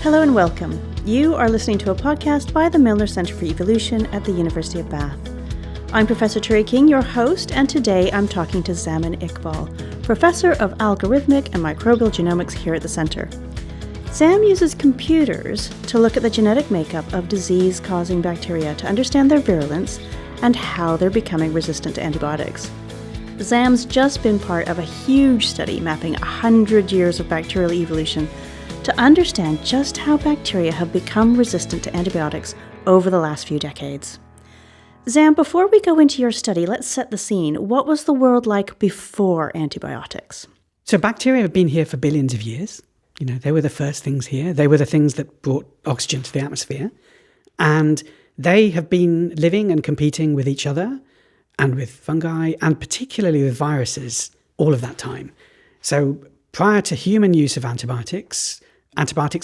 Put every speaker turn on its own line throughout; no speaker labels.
Hello and welcome. You are listening to a podcast by the Milner Centre for Evolution at the University of Bath. I'm Professor Terry King, your host, and today I'm talking to Zaman Iqbal, Professor of Algorithmic and Microbial Genomics here at the Centre. Sam uses computers to look at the genetic makeup of disease-causing bacteria to understand their virulence and how they're becoming resistant to antibiotics. Zam's just been part of a huge study mapping 100 years of bacterial evolution to understand just how bacteria have become resistant to antibiotics over the last few decades. Zam, before we go into your study, let's set the scene. What was the world like before antibiotics?
So bacteria have been here for billions of years. They were the first things here. They were the things that brought oxygen to the atmosphere. And they have been living and competing with each other and with fungi and particularly with viruses all of that time. So prior to human use of antibiotics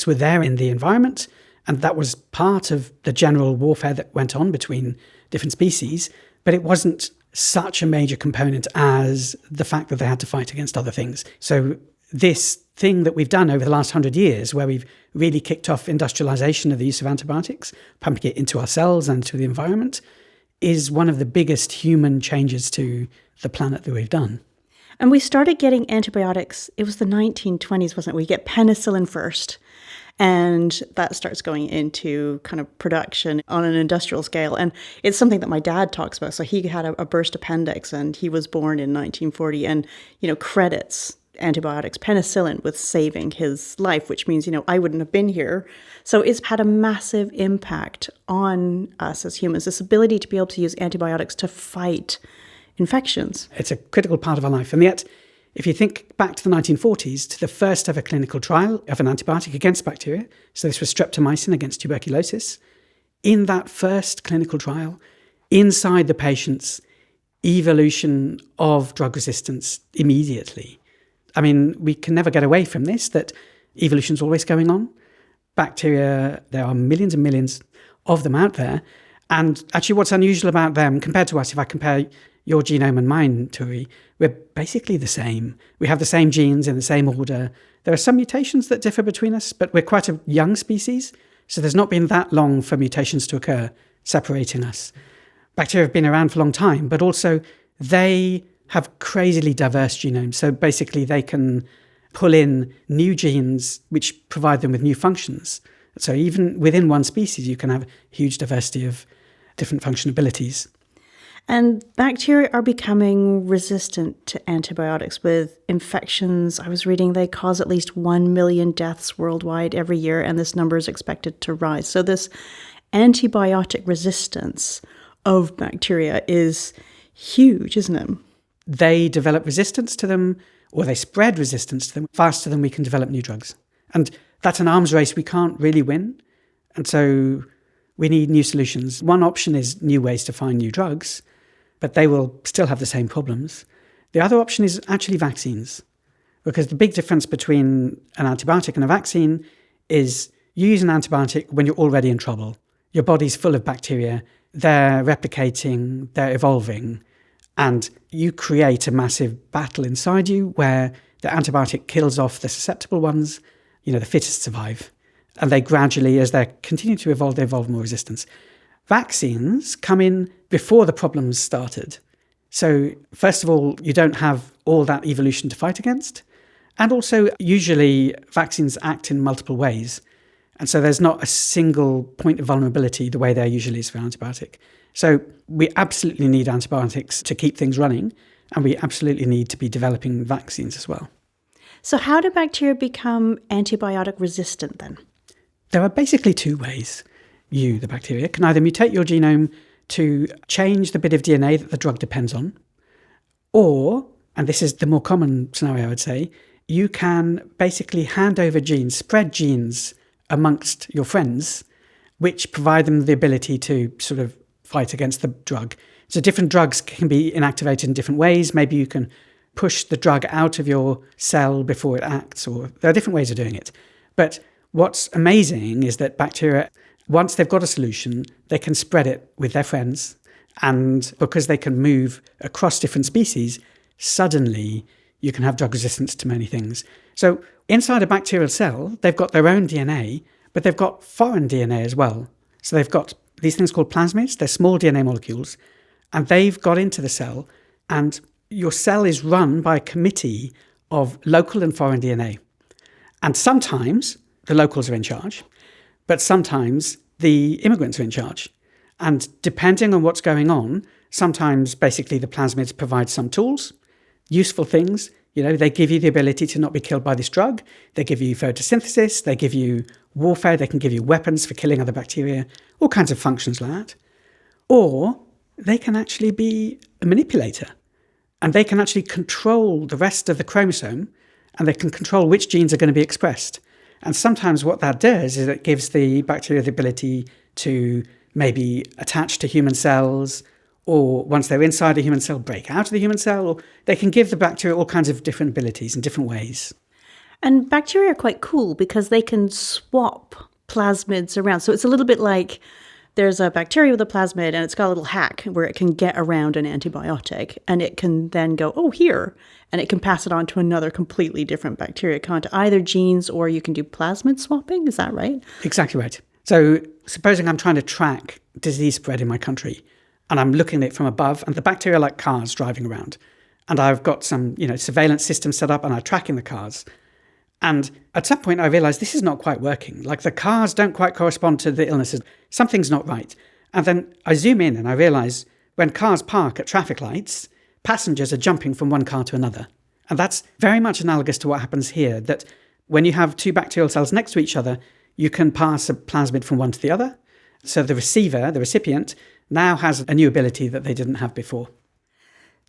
were there in the environment, and that was part of the general warfare that went on between different species, but it wasn't such a major component as the fact that they had to fight against other things. So this thing that we've done over the last 100 years, where we've really kicked off industrialization of the use of antibiotics, pumping it into our cells and to the environment, is one of the biggest human changes to the planet that we've done.
And we started getting antibiotics, it was the 1920s, wasn't it? We get penicillin first, and that starts going into kind of production on an industrial scale. And it's something that my dad talks about. So he had a burst appendix, and he was born in 1940 and, credits antibiotics, penicillin, with saving his life, which means, I wouldn't have been here. So it's had a massive impact on us as humans, this ability to be able to use antibiotics to fight infections.
It's a critical part of our life. And yet, if you think back to the 1940s, to the first ever clinical trial of an antibiotic against bacteria, so this was streptomycin against tuberculosis, in that first clinical trial, inside the patients, evolution of drug resistance immediately. I mean, we can never get away from this, that evolution's always going on. Bacteria, there are millions and millions of them out there. And actually what's unusual about them compared to us, if I compare your genome and mine, Turi, we're basically the same. We have the same genes in the same order. There are some mutations that differ between us, but we're quite a young species, so there's not been that long for mutations to occur separating us. Bacteria have been around for a long time, but also they have crazily diverse genomes. So basically they can pull in new genes which provide them with new functions. So even within one species, you can have huge diversity of different functionalities.
And bacteria are becoming resistant to antibiotics with infections. I was reading they cause at least 1 million deaths worldwide every year, and this number is expected to rise. So this antibiotic resistance of bacteria is huge, isn't it?
They develop resistance to them, or they spread resistance to them faster than we can develop new drugs. And that's an arms race we can't really win. And so we need new solutions. One option is new ways to find new drugs, but they will still have the same problems. The other option is actually vaccines, because the big difference between an antibiotic and a vaccine is you use an antibiotic when you're already in trouble. Your body's full of bacteria, they're replicating, they're evolving, and you create a massive battle inside you where the antibiotic kills off the susceptible ones, the fittest survive. And they gradually, as they continue to evolve, they evolve more resistance. Vaccines come in before the problems started. So first of all, you don't have all that evolution to fight against. And also, usually vaccines act in multiple ways. And so there's not a single point of vulnerability the way there usually is for an antibiotic. So we absolutely need antibiotics to keep things running, and we absolutely need to be developing vaccines as well.
So how do bacteria become antibiotic resistant then?
There are basically two ways. You, the bacteria, can either mutate your genome to change the bit of DNA that the drug depends on, or, and this is the more common scenario I would say, you can basically hand over genes, spread genes amongst your friends, which provide them the ability to sort of fight against the drug. So different drugs can be inactivated in different ways. Maybe you can push the drug out of your cell before it acts, or there are different ways of doing it. But what's amazing is that bacteria, once they've got a solution, they can spread it with their friends. And because they can move across different species, suddenly you can have drug resistance to many things. So inside a bacterial cell, they've got their own DNA, but they've got foreign DNA as well. So they've got these things called plasmids. They're small DNA molecules, and they've got into the cell, and your cell is run by a committee of local and foreign DNA. And sometimes the locals are in charge, but sometimes the immigrants are in charge. And depending on what's going on, sometimes basically the plasmids provide some tools, useful things. They give you the ability to not be killed by this drug. They give you photosynthesis. They give you warfare. They can give you weapons for killing other bacteria, all kinds of functions like that. Or they can actually be a manipulator, and they can actually control the rest of the chromosome, and they can control which genes are going to be expressed. And sometimes what that does is it gives the bacteria the ability to maybe attach to human cells, or once they're inside a human cell, break out of the human cell, or they can give the bacteria all kinds of different abilities in different ways.
And bacteria are quite cool because they can swap plasmids around. So it's a little bit like there's a bacteria with a plasmid and it's got a little hack where it can get around an antibiotic, and it can then go, oh, here, and it can pass it on to another completely different bacteria. It can't either genes, or you can do plasmid swapping. Is that right?
Exactly right. So supposing I'm trying to track disease spread in my country, and I'm looking at it from above, and the bacteria are like cars driving around, and I've got some surveillance system set up, and I'm tracking the cars. And at some point I realized this is not quite working. Like, the cars don't quite correspond to the illnesses. Something's not right. And then I zoom in and I realize when cars park at traffic lights, passengers are jumping from one car to another. And that's very much analogous to what happens here, that when you have two bacterial cells next to each other, you can pass a plasmid from one to the other. So the receiver, the recipient, now has a new ability that they didn't have before.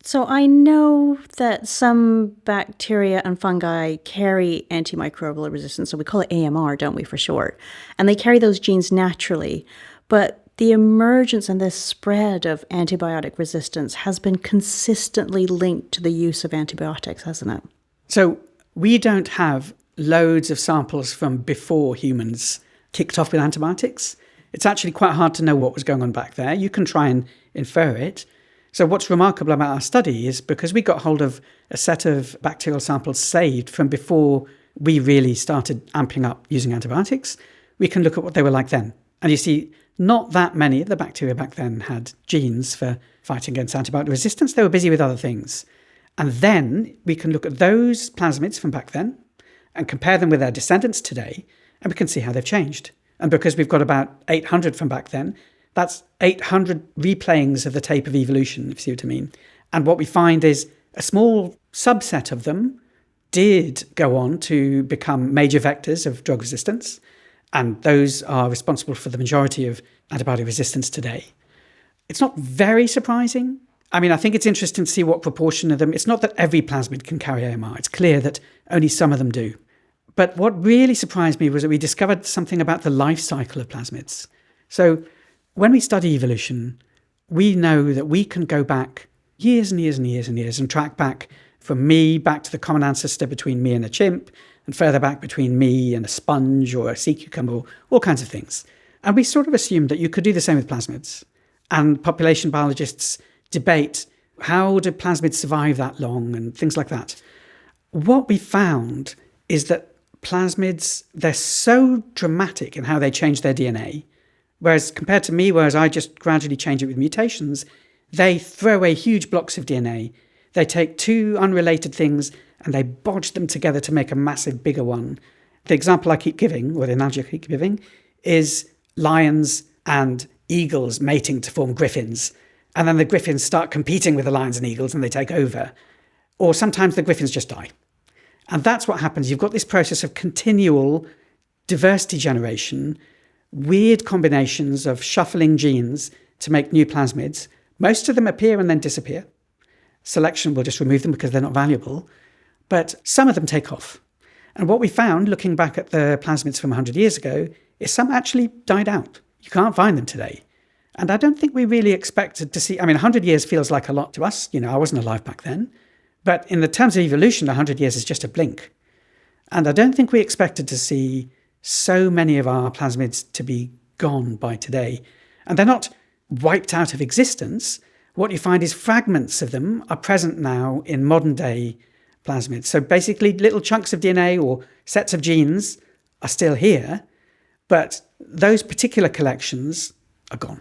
So I know that some bacteria and fungi carry antimicrobial resistance. So we call it AMR, don't we, for short? And they carry those genes naturally. But the emergence and the spread of antibiotic resistance has been consistently linked to the use of antibiotics, hasn't it?
So we don't have loads of samples from before humans kicked off with antibiotics. It's actually quite hard to know what was going on back there. You can try and infer it. So what's remarkable about our study is because we got hold of a set of bacterial samples saved from before we really started amping up using antibiotics, we can look at what they were like then. And you see, not that many of the bacteria back then had genes for fighting against antibiotic resistance. They were busy with other things. And then we can look at those plasmids from back then and compare them with their descendants today, and we can see how they've changed. And because we've got about 800 from back then, that's 800 replayings of the tape of evolution, if you see what I mean. And what we find is a small subset of them did go on to become major vectors of drug resistance, and those are responsible for the majority of antibiotic resistance today. It's not very surprising. I mean, I think it's interesting to see what proportion of them. It's not that every plasmid can carry AMR. It's clear that only some of them do. But what really surprised me was that we discovered something about the life cycle of plasmids. So when we study evolution, we know that we can go back years and years and years and years and track back from me back to the common ancestor between me and a chimp, and further back between me and a sponge or a sea cucumber, all kinds of things. And we sort of assumed that you could do the same with plasmids. And population biologists debate, how do plasmids survive that long and things like that. What we found is that plasmids, they're so dramatic in how they change their DNA, whereas compared to me, whereas I just gradually change it with mutations, they throw away huge blocks of DNA. They take two unrelated things and they bodge them together to make a massive, bigger one. The example I keep giving, or the analogy I keep giving, is lions and eagles mating to form griffins. And then the griffins start competing with the lions and eagles and they take over. Or sometimes the griffins just die. And that's what happens. You've got this process of continual diversity generation, weird combinations of shuffling genes to make new plasmids. Most of them appear and then disappear. Selection will just remove them because they're not valuable. But some of them take off. And what we found, looking back at the plasmids from 100 years ago, is some actually died out. You can't find them today. And I don't think we really expected to see, 100 years feels like a lot to us. I wasn't alive back then. But in the terms of evolution, 100 years is just a blink. And I don't think we expected to see so many of our plasmids to be gone by today. And they're not wiped out of existence. What you find is fragments of them are present now in modern day plasmids. So basically little chunks of DNA or sets of genes are still here, but those particular collections are gone.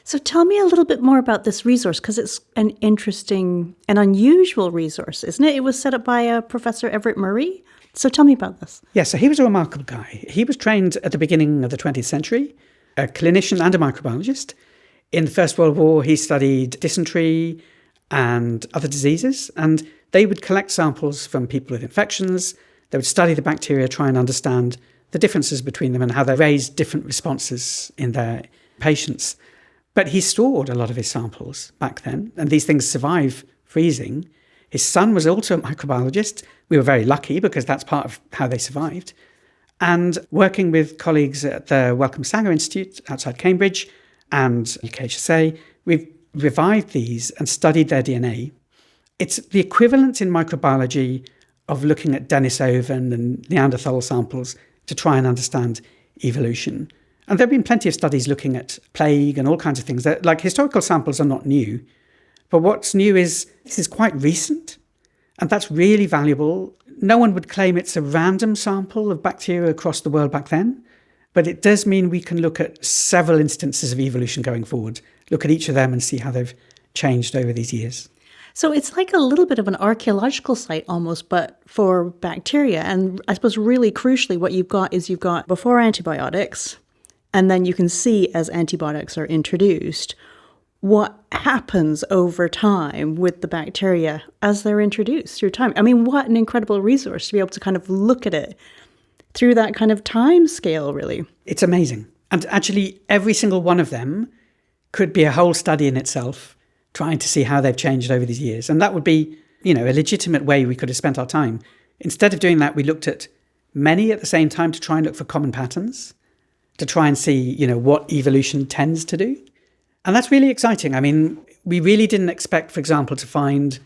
So tell me a little bit more about this resource, because it's an interesting and unusual resource, isn't it? It was set up by Professor Everett Murray. So tell me about this.
Yeah, so he was a remarkable guy. He was trained at the beginning of the 20th century, a clinician and a microbiologist. In the First World War, he studied dysentery and other diseases, and they would collect samples from people with infections. They would study the bacteria, try and understand the differences between them and how they raised different responses in their patients. But he stored a lot of his samples back then, and these things survive freezing. His son was also a microbiologist. We were very lucky because that's part of how they survived. And working with colleagues at the Wellcome Sanger Institute outside Cambridge and UKHSA, we've revived these and studied their DNA. It's the equivalent in microbiology of looking at Denisovan and Neanderthal samples to try and understand evolution. And there have been plenty of studies looking at plague and all kinds of things. Like historical samples are not new, but what's new is this is quite recent, and that's really valuable. No one would claim it's a random sample of bacteria across the world back then, but it does mean we can look at several instances of evolution going forward, look at each of them and see how they've changed over these years.
So it's like a little bit of an archaeological site almost, but for bacteria. And I suppose really crucially what you've got is you've got before antibiotics, and then you can see as antibiotics are introduced, what happens over time with the bacteria as they're introduced through time. I mean, what an incredible resource to be able to kind of look at it through that kind of time scale, really.
It's amazing. And actually, every single one of them could be a whole study in itself, trying to see how they've changed over these years. And that would be, a legitimate way we could have spent our time. Instead of doing that, we looked at many at the same time to try and look for common patterns, to try and see, what evolution tends to do. And that's really exciting. I mean, we really didn't expect, for example, to find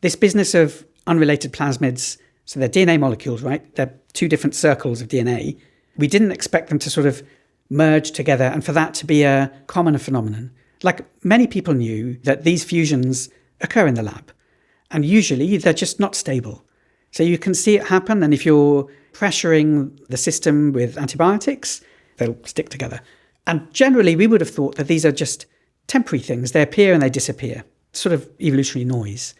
this business of unrelated plasmids. So they're DNA molecules, right? They're two different circles of DNA. We didn't expect them to sort of merge together and for that to be a common phenomenon. Like many people knew that these fusions occur in the lab, and usually they're just not stable. So you can see it happen, and if you're pressuring the system with antibiotics, they'll stick together. And generally, we would have thought that these are just temporary things. They appear and they disappear, sort of evolutionary noise.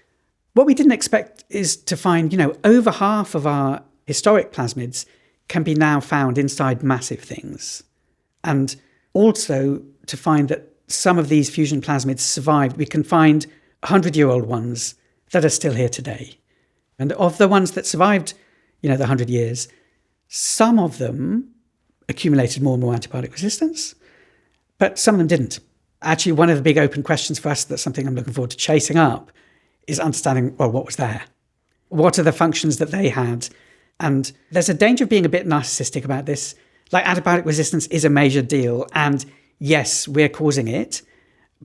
What we didn't expect is to find, over half of our historic plasmids can be now found inside massive things. And also to find that some of these fusion plasmids survived. We can find 100-year-old ones that are still here today. And of the ones that survived, the 100 years, some of them accumulated more and more antibiotic resistance, but some of them didn't. Actually, one of the big open questions for us, that's something I'm looking forward to chasing up, is understanding, well, what was there? What are the functions that they had? And there's a danger of being a bit narcissistic about this. Like antibiotic resistance is a major deal, and yes, we're causing it,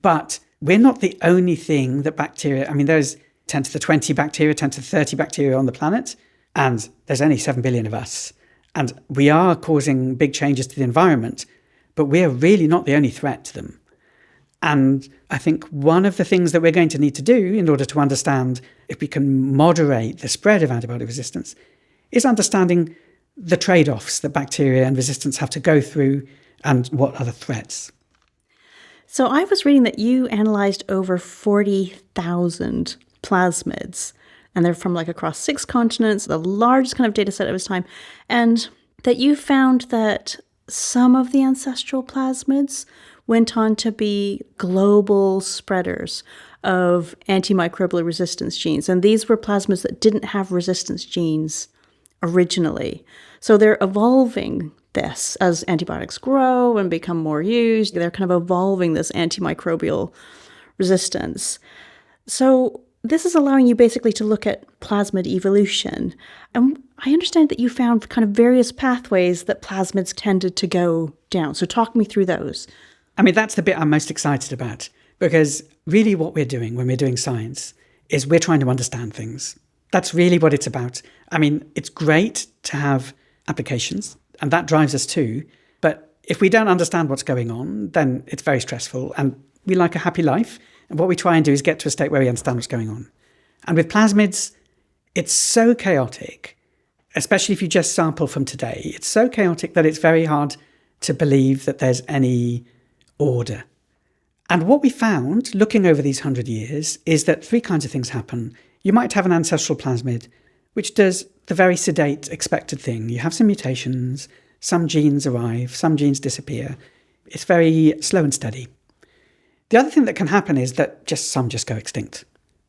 but we're not the only thing that bacteria, there's 10 to the 20 bacteria, 10 to the 30 bacteria on the planet, and there's only 7 billion of us. And we are causing big changes to the environment, but we're really not the only threat to them. And I think one of the things that we're going to need to do in order to understand if we can moderate the spread of antibiotic resistance is understanding the trade-offs that bacteria and resistance have to go through and what are the threats.
So I was reading that you analysed over 40,000 plasmids, and they're from across 6 continents, the largest kind of data set of its time, and that you found that some of the ancestral plasmids went on to be global spreaders of antimicrobial resistance genes. And these were plasmids that didn't have resistance genes originally. So they're evolving this as antibiotics grow and become more used. They're kind of evolving this antimicrobial resistance. So this is allowing you basically to look at plasmid evolution. And I understand that you found kind of various pathways that plasmids tended to go down. So talk me through those.
That's the bit I'm most excited about, because really what we're doing when we're doing science is we're trying to understand things. That's really what it's about. It's great to have applications, and that drives us too. But if we don't understand what's going on, then it's very stressful, and we like a happy life. And what we try and do is get to a state where we understand what's going on. And with plasmids, it's so chaotic, especially if you just sample from today. It's so chaotic that it's very hard to believe that there's any order. And what we found, looking over these 100 years, is that 3 kinds of things happen. You might have an ancestral plasmid, which does the very sedate, expected thing. You have some mutations, some genes arrive, some genes disappear. It's very slow and steady. The other thing that can happen is that some just go extinct.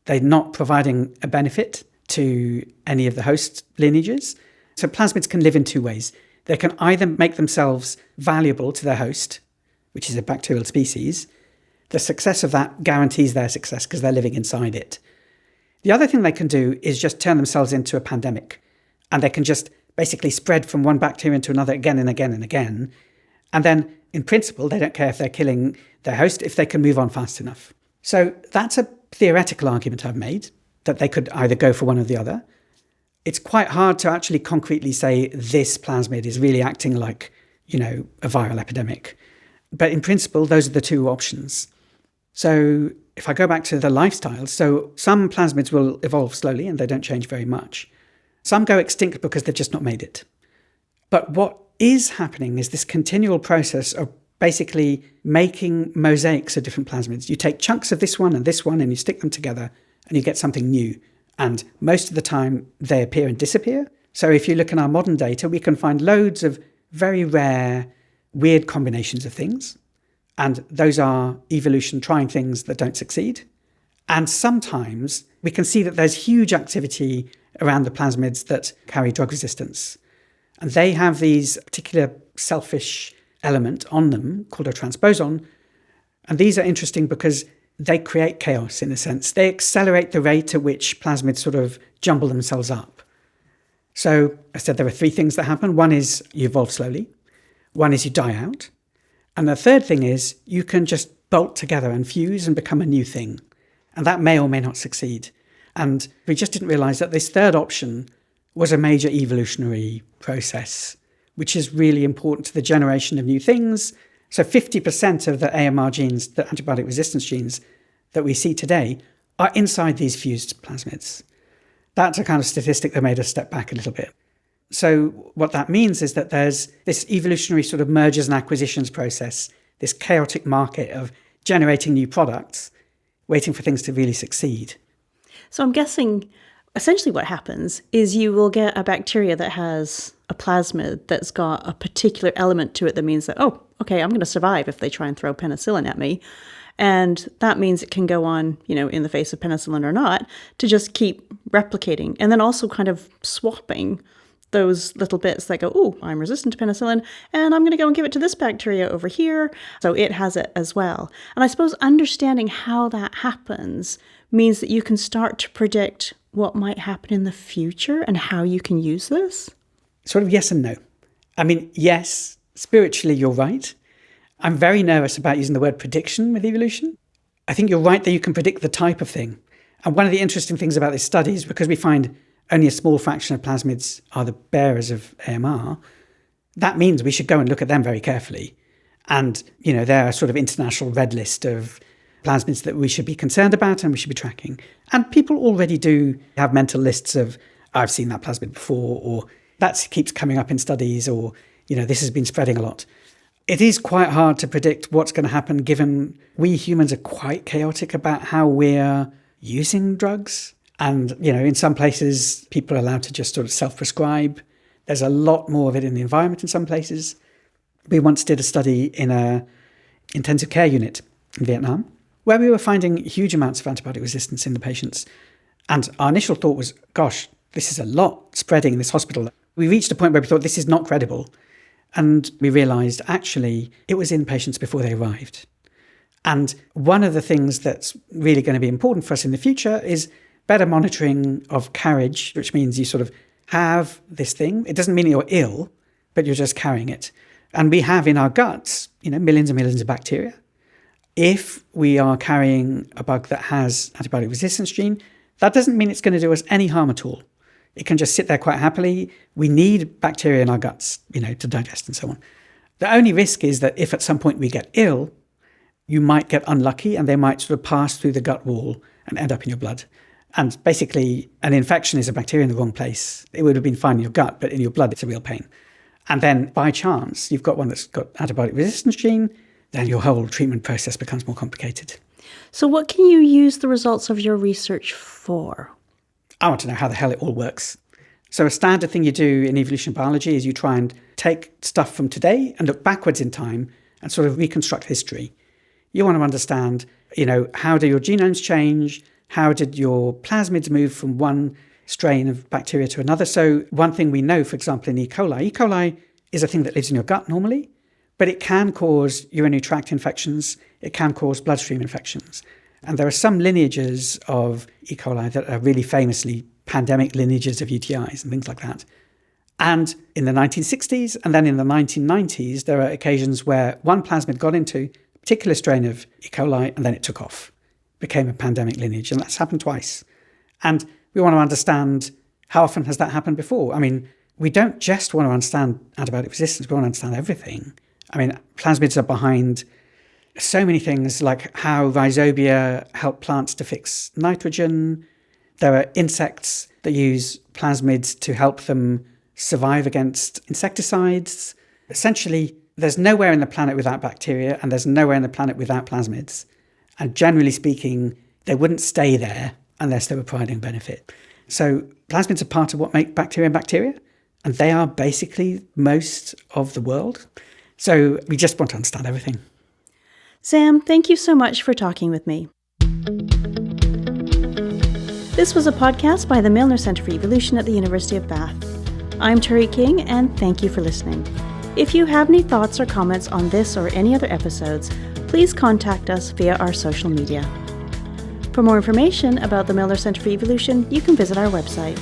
They're not providing a benefit to any of the host lineages. So plasmids can live in 2 ways. They can either make themselves valuable to their host, which is a bacterial species. The success of that guarantees their success because they're living inside it. The other thing they can do is just turn themselves into a pandemic, and they can just basically spread from one bacterium to another again and again and again. And then, in principle, they don't care if they're killing their host if they can move on fast enough. So that's a theoretical argument I've made, that they could either go for one or the other. It's quite hard to actually concretely say this plasmid is really acting like, a viral epidemic. But in principle, those are the 2 options. So if I go back to the lifestyles, so some plasmids will evolve slowly and they don't change very much. Some go extinct because they've just not made it. But what is happening is this continual process of basically making mosaics of different plasmids. You take chunks of this one and you stick them together and you get something new. And most of the time they appear and disappear. So if you look in our modern data, we can find loads of very rare, weird combinations of things. And those are evolution trying things that don't succeed. And sometimes we can see that there's huge activity around the plasmids that carry drug resistance. And they have these particular selfish element on them called a transposon. And these are interesting because they create chaos in a sense. They accelerate the rate at which plasmids sort of jumble themselves up. So I said there are 3 things that happen. One is you evolve slowly. One is you die out. And the third thing is you can just bolt together and fuse and become a new thing. And that may or may not succeed. And we just didn't realize that this third option was a major evolutionary process, which is really important to the generation of new things. So 50% of the AMR genes, the antibiotic resistance genes that we see today, are inside these fused plasmids. That's a kind of statistic that made us step back a little bit. So what that means is that there's this evolutionary sort of mergers and acquisitions process, this chaotic market of generating new products, waiting for things to really succeed.
So I'm guessing essentially what happens is you will get a bacteria that has a plasmid that's got a particular element to it that means that, oh, okay, I'm going to survive if they try and throw penicillin at me. And that means it can go on, in the face of penicillin or not, to just keep replicating and then also kind of swapping those little bits that go, oh, I'm resistant to penicillin, and I'm going to go and give it to this bacteria over here. So it has it as well. And I suppose understanding how that happens means that you can start to predict what might happen in the future and how you can use this.
Sort of yes and no. I mean, yes, spiritually, you're right. I'm very nervous about using the word prediction with evolution. I think you're right that you can predict the type of thing. And one of the interesting things about this study is because we find only a small fraction of plasmids are the bearers of AMR, that means we should go and look at them very carefully. And, they're a sort of international red list of plasmids that we should be concerned about and we should be tracking. And people already do have mental lists of, I've seen that plasmid before, or that keeps coming up in studies, or, this has been spreading a lot. It is quite hard to predict what's going to happen given we humans are quite chaotic about how we're using drugs. And, in some places, people are allowed to just sort of self-prescribe. There's a lot more of it in the environment in some places. We once did a study in an intensive care unit in Vietnam where we were finding huge amounts of antibiotic resistance in the patients. And our initial thought was, gosh, this is a lot spreading in this hospital. We reached a point where we thought this is not credible. And we realized, actually, it was in patients before they arrived. And one of the things that's really going to be important for us in the future is better monitoring of carriage, which means you sort of have this thing. It doesn't mean you're ill, but you're just carrying it. And we have in our guts, millions and millions of bacteria. If we are carrying a bug that has antibiotic resistance gene, that doesn't mean it's going to do us any harm at all. It can just sit there quite happily. We need bacteria in our guts, to digest and so on. The only risk is that if at some point we get ill, you might get unlucky and they might sort of pass through the gut wall and end up in your blood. And basically, an infection is a bacteria in the wrong place. It would have been fine in your gut, but in your blood, it's a real pain. And then by chance, you've got one that's got antibiotic resistance gene, then your whole treatment process becomes more complicated.
So what can you use the results of your research for?
I want to know how the hell it all works. So a standard thing you do in evolution biology is you try and take stuff from today and look backwards in time and sort of reconstruct history. You want to understand, how do your genomes change? How did your plasmids move from one strain of bacteria to another? So one thing we know, for example, in E. coli is a thing that lives in your gut normally, but it can cause urinary tract infections. It can cause bloodstream infections. And there are some lineages of E. coli that are really famously pandemic lineages of UTIs and things like that. And in the 1960s and then in the 1990s, there are occasions where one plasmid got into a particular strain of E. coli and then it took off, became a pandemic lineage. And that's happened twice. And we want to understand how often has that happened before. I mean, we don't just want to understand antibiotic resistance, we want to understand everything. I mean, plasmids are behind so many things, like how rhizobia help plants to fix nitrogen. There are insects that use plasmids to help them survive against insecticides. Essentially, there's nowhere in the planet without bacteria, and there's nowhere in the planet without plasmids. And generally speaking, they wouldn't stay there unless they were providing benefit. So plasmids are part of what make bacteria, and they are basically most of the world. So we just want to understand everything.
Sam, thank you so much for talking with me. This was a podcast by the Milner Centre for Evolution at the University of Bath. I'm Turi King, and thank you for listening. If you have any thoughts or comments on this or any other episodes, please contact us via our social media. For more information about the Milner Centre for Evolution, you can visit our website.